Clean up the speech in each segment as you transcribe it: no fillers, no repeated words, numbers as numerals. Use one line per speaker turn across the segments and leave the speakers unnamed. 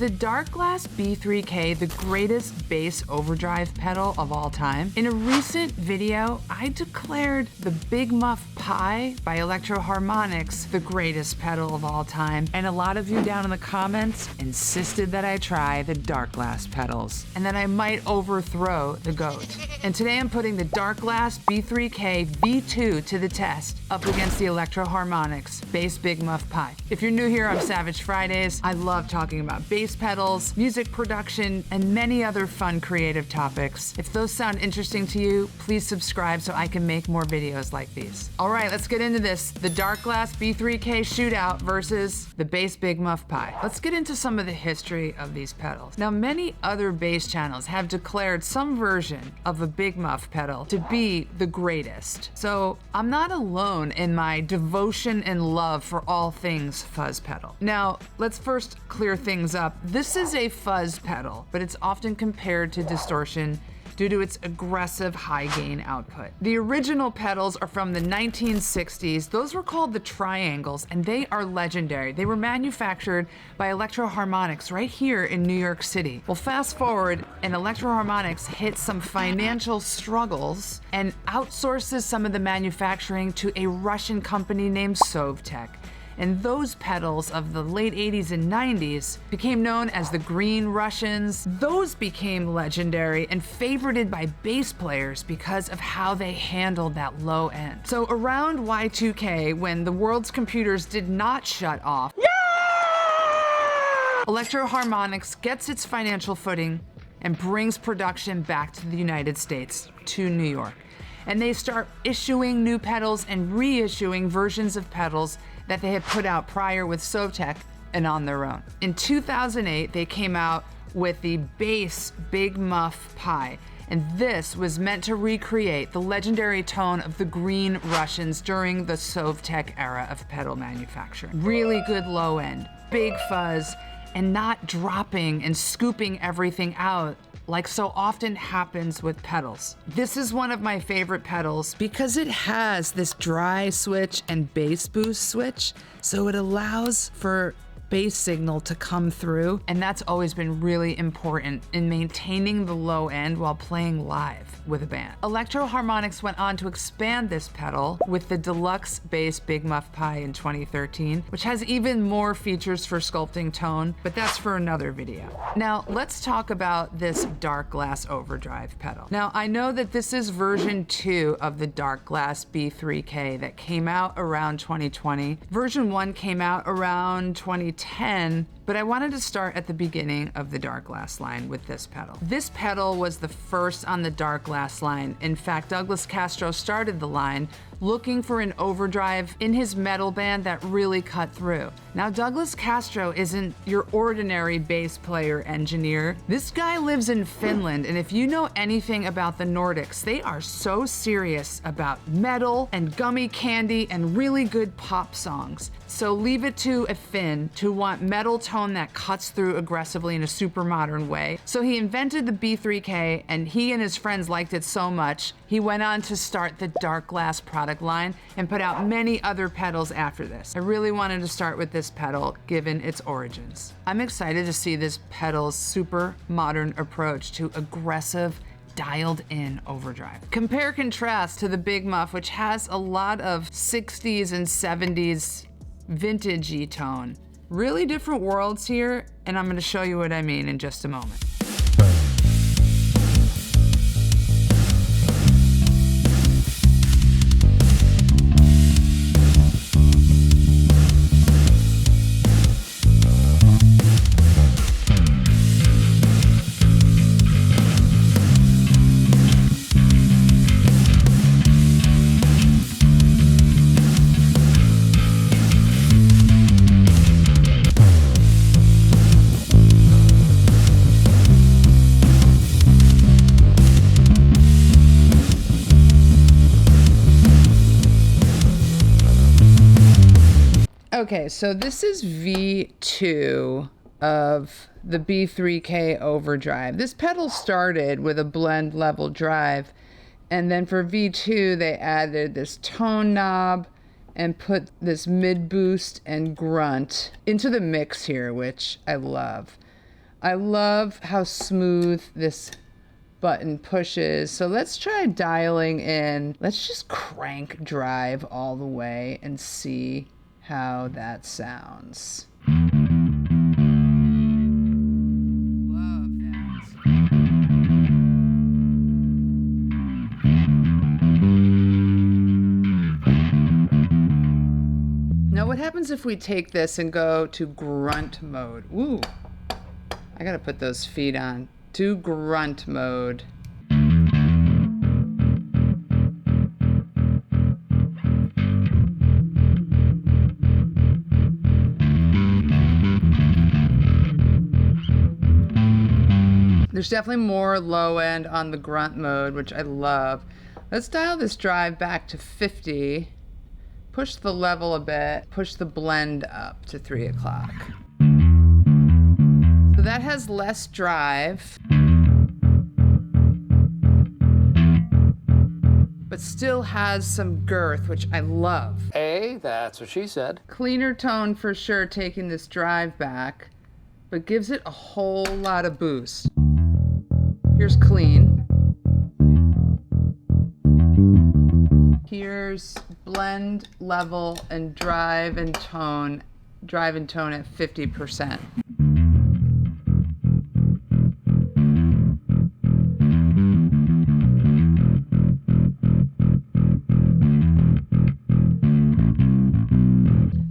the Darkglass B3K the greatest bass overdrive pedal of all time? In a recent video, I declared the Big Muff Pi by Electro-Harmonix the greatest pedal of all time, and a lot of you down in the comments insisted that I try the Darkglass pedals, and that I might overthrow the GOAT. And today I'm putting the Darkglass B3K V2 to the test up against the Electro-Harmonix Bass Big Muff Pi. If you're new here, I'm Savage Fridays. I love talking about bass pedals, music production, and many other fun creative topics. If those sound interesting to you, please subscribe so I can make more videos like these. All right, let's get into this. The Darkglass B3K shootout versus the Bass Big Muff Pi. Let's get into some of the history of these pedals. Now, many other bass channels have declared some version of a Big Muff pedal to be the greatest. So I'm not alone in my devotion and love for all things fuzz pedal. Now, let's first clear things up. This is a fuzz pedal, but it's often compared to distortion due to its aggressive high gain output. The original pedals are from the 1960s. Those were called the triangles, and they are legendary. They were manufactured by Electro-Harmonix right here in New York City. Well, fast forward, and Electro-Harmonix hit some financial struggles and outsources some of the manufacturing to a Russian company named Sovtek. And those pedals of the late 80s and 90s became known as the Green Russians. Those became legendary and favorited by bass players because of how they handled that low end. So around Y2K, when the world's computers did not shut off, Electro-Harmonix gets its financial footing and brings production back to the United States, to New York. And they start issuing new pedals and reissuing versions of pedals that they had put out prior with Sovtek and on their own. In 2008, they came out with the Bass Big Muff Pi, and this was meant to recreate the legendary tone of the Green Russians during the Sovtek era of pedal manufacturing. Really good low end, big fuzz, and not dropping and scooping everything out like so often happens with pedals. This is one of my favorite pedals because it has this dry switch and bass boost switch, so it allows for bass signal to come through, and that's always been really important in maintaining the low end while playing live with a band. Electro-Harmonix went on to expand this pedal with the Deluxe Bass Big Muff Pi in 2013, which has even more features for sculpting tone, but that's for another video. Now, let's talk about this Darkglass overdrive pedal. Now, I know that this is version 2 of the Darkglass B3K that came out around 2020. Version 1 came out around 2010, but I wanted to start at the beginning of the Darkglass line with this pedal. This pedal was the first on the Darkglass line. In fact, Douglas Castro started the line looking for an overdrive in his metal band that really cut through. Now, Douglas Castro isn't your ordinary bass player engineer. This guy lives in Finland, and if you know anything about the Nordics, they are so serious about metal and gummy candy and really good pop songs. So leave it to a Finn to want metal tone that cuts through aggressively in a super modern way. So he invented the B3K, and he and his friends liked it so much, he went on to start the Darkglass product line and put out many other pedals after this. I really wanted to start with this pedal given its origins. I'm excited to see this pedal's super modern approach to aggressive, dialed in overdrive. Compare contrast to the Big Muff, which has a lot of 60s and 70s vintage-y tone. Really different worlds here, and I'm going to show you what I mean in just a moment. Okay, so this is V2 of the B3K overdrive. This pedal started with a blend level drive, and then for V2 they added this tone knob and put this mid boost and grunt into the mix here, which I love. I love how smooth this button pushes. So let's try dialing in. Let's just crank drive all the way and see how that sounds. Love that. Now what happens if we take this and go to grunt mode? Ooh, I gotta put those feet on. To grunt mode. There's definitely more low end on the grunt mode, which I love. Let's dial this drive back to 50. Push the level a bit, push the blend up to 3 o'clock. So that has less drive, but still has some girth, which I love.
Hey, that's what she said.
Cleaner tone for sure, taking this drive back, but gives it a whole lot of boost. Here's clean. Here's blend, level, and drive and tone at 50%.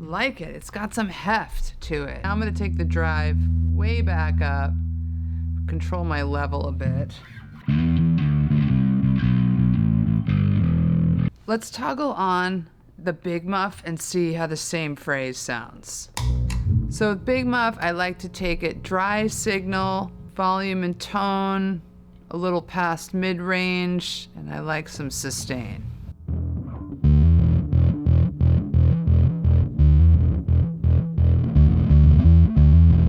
Like it. It's got some heft to it. Now I'm going to take the drive way back up, control my level a bit. Let's toggle on the Big Muff and see how the same phrase sounds. So with Big Muff, I like to take it dry signal, volume and tone, a little past mid-range, and I like some sustain.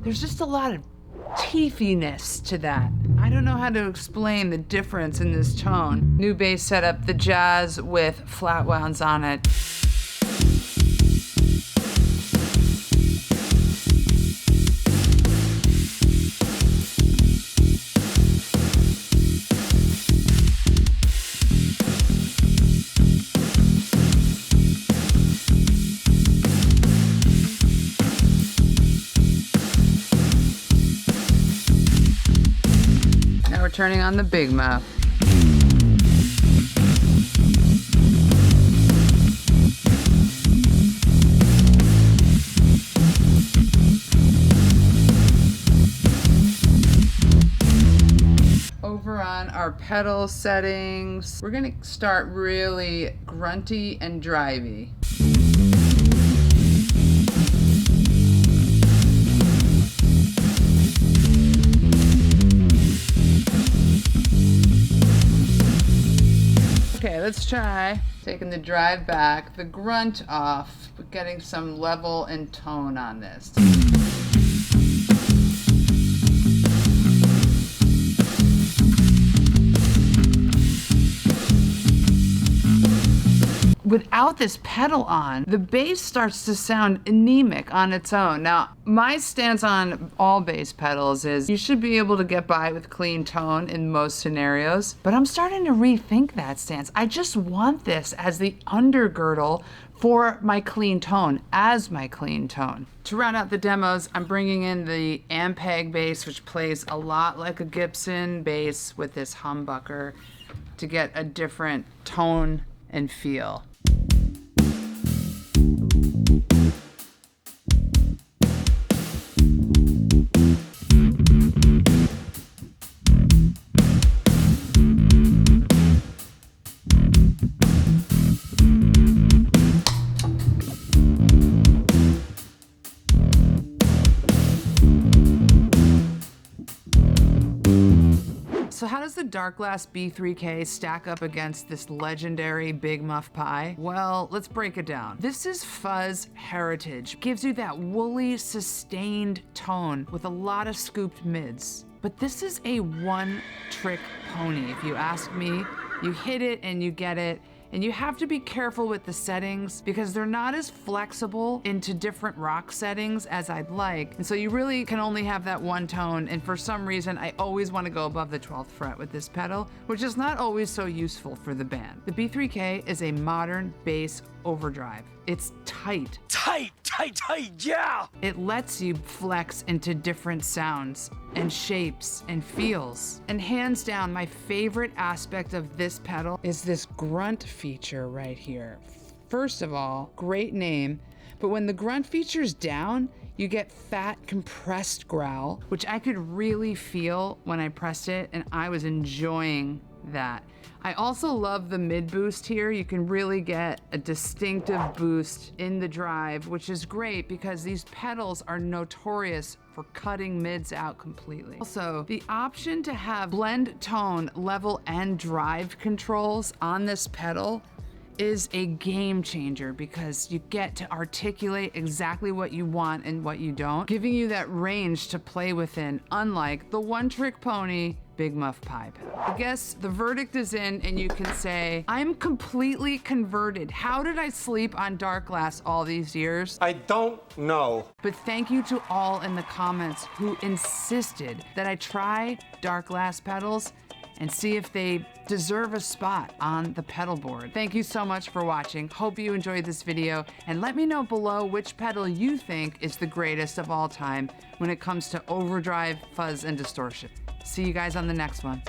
There's just a lot of teethiness to that. I don't know how to explain the difference in this tone. New bass setup, the Jazz with flat wounds on it. Turning on the Big Muff. Over on our pedal settings, we're gonna start really grunty and drivey. Okay, let's try taking the drive back, the grunt off, but getting some level and tone on this. Without this pedal on, the bass starts to sound anemic on its own. Now, my stance on all bass pedals is you should be able to get by with clean tone in most scenarios, but I'm starting to rethink that stance. I just want this as the undergirdle for my clean tone, as my clean tone. To round out the demos, I'm bringing in the Ampeg bass, which plays a lot like a Gibson bass with this humbucker to get a different tone and feel. So how does the Darkglass B3K stack up against this legendary Big Muff Pi? Well, let's break it down. This is fuzz heritage. Gives you that woolly, sustained tone with a lot of scooped mids. But this is a one-trick pony, if you ask me. You hit it and you get it. And you have to be careful with the settings because they're not as flexible into different rock settings as I'd like. And so you really can only have that one tone. And for some reason, I always want to go above the 12th fret with this pedal, which is not always so useful for the band. The B3K is a modern bass overdrive. It's tight.
Tight, yeah!
It lets you flex into different sounds and shapes and feels. And hands down, my favorite aspect of this pedal is this grunt feature right here. First of all, great name, but when the grunt feature's down, you get fat compressed growl, which I could really feel when I pressed it, and I was enjoying that. I also love the mid boost here. You can really get a distinctive boost in the drive, which is great because these pedals are notorious for cutting mids out completely. Also, the option to have blend tone, level, and drive controls on this pedal is a game changer because you get to articulate exactly what you want and what you don't, giving you that range to play within, unlike the one-trick pony Big Muff Pi pedal. I guess the verdict is in and you can say, I'm completely converted. How did I sleep on Darkglass all these years?
I don't know.
But thank you to all in the comments who insisted that I try Darkglass pedals and see if they deserve a spot on the pedal board. Thank you so much for watching. Hope you enjoyed this video, and let me know below which pedal you think is the greatest of all time when it comes to overdrive, fuzz, and distortion. See you guys on the next one.